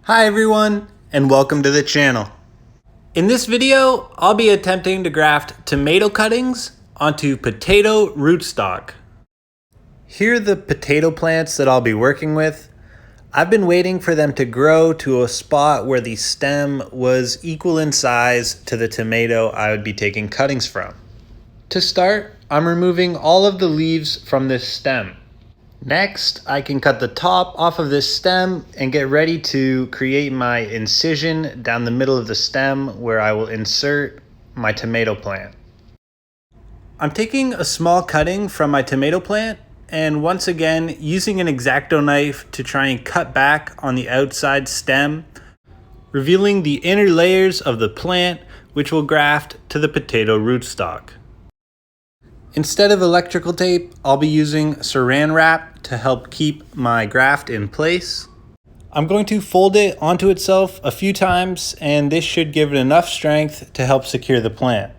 Hi everyone, and welcome to the channel. In this video, I'll be attempting to graft tomato cuttings onto potato rootstock. Here are the potato plants that I'll be working with. I've been waiting for them to grow to a spot where the stem was equal in size to the tomato I would be taking cuttings from. To start, I'm removing all of the leaves from this stem. Next, I can cut the top off of this stem and get ready to create my incision down the middle of the stem where I will insert my tomato plant. I'm taking a small cutting from my tomato plant and once again using an X-Acto knife to try and cut back on the outside stem, revealing the inner layers of the plant which will graft to the potato rootstock. Instead of electrical tape, I'll be using saran wrap to help keep my graft in place. I'm going to fold it onto itself a few times and this should give it enough strength to help secure the plant.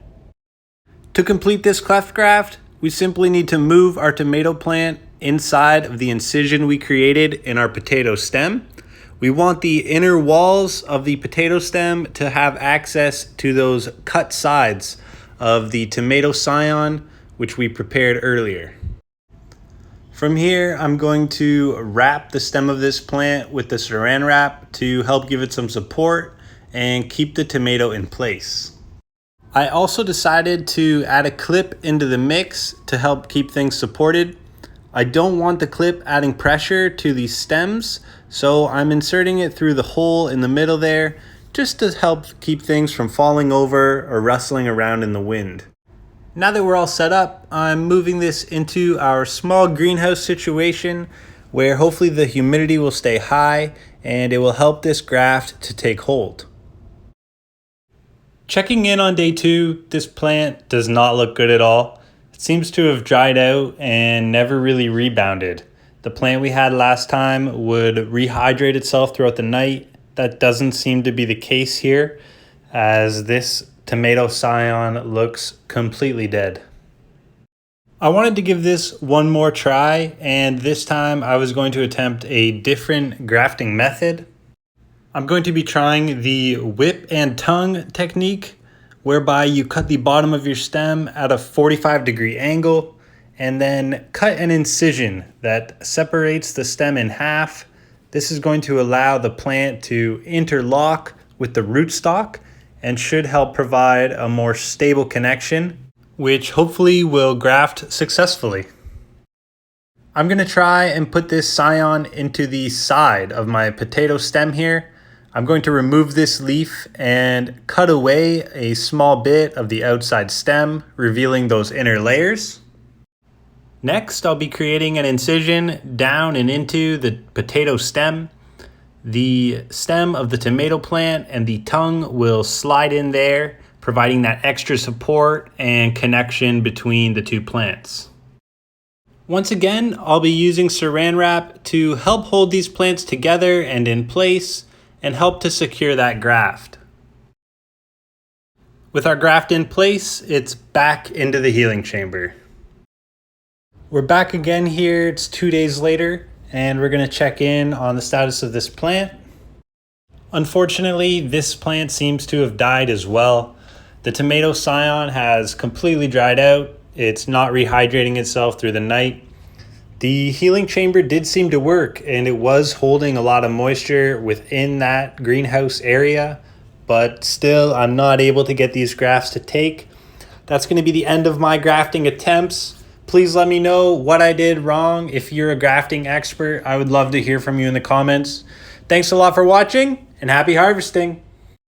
To complete this cleft graft, we simply need to move our tomato plant inside of the incision we created in our potato stem. We want the inner walls of the potato stem to have access to those cut sides of the tomato scion which we prepared earlier. From here, I'm going to wrap the stem of this plant with the saran wrap to help give it some support and keep the tomato in place. I also decided to add a clip into the mix to help keep things supported. I don't want the clip adding pressure to these stems, so I'm inserting it through the hole in the middle there just to help keep things from falling over or rustling around in the wind. Now that we're all set up, I'm moving this into our small greenhouse situation where hopefully the humidity will stay high and it will help this graft to take hold. Checking in on day 2, this plant does not look good at all. It seems to have dried out and never really rebounded. The plant we had last time would rehydrate itself throughout the night. That doesn't seem to be the case here, as this tomato scion looks completely dead. I wanted to give this one more try, and this time I was going to attempt a different grafting method. I'm going to be trying the whip and tongue technique, whereby you cut the bottom of your stem at a 45-degree angle and then cut an incision that separates the stem in half. This is going to allow the plant to interlock with the rootstock and should help provide a more stable connection, which hopefully will graft successfully. I'm going to try and put this scion into the side of my potato stem here. I'm going to remove this leaf and cut away a small bit of the outside stem, revealing those inner layers. Next, I'll be creating an incision down and into the potato stem. The stem of the tomato plant and the tongue will slide in there, providing that extra support and connection between the two plants. Once again, I'll be using saran wrap to help hold these plants together and in place and help to secure that graft. With our graft in place, it's back into the healing chamber. We're back again here, it's 2 days later, and we're going to check in on the status of this plant. Unfortunately, this plant seems to have died as well. The tomato scion has completely dried out. It's not rehydrating itself through the night. The healing chamber did seem to work, and it was holding a lot of moisture within that greenhouse area, but still I'm not able to get these grafts to take. That's going to be the end of my grafting attempts. Please let me know what I did wrong. If you're a grafting expert, I would love to hear from you in the comments. Thanks a lot for watching, and happy harvesting.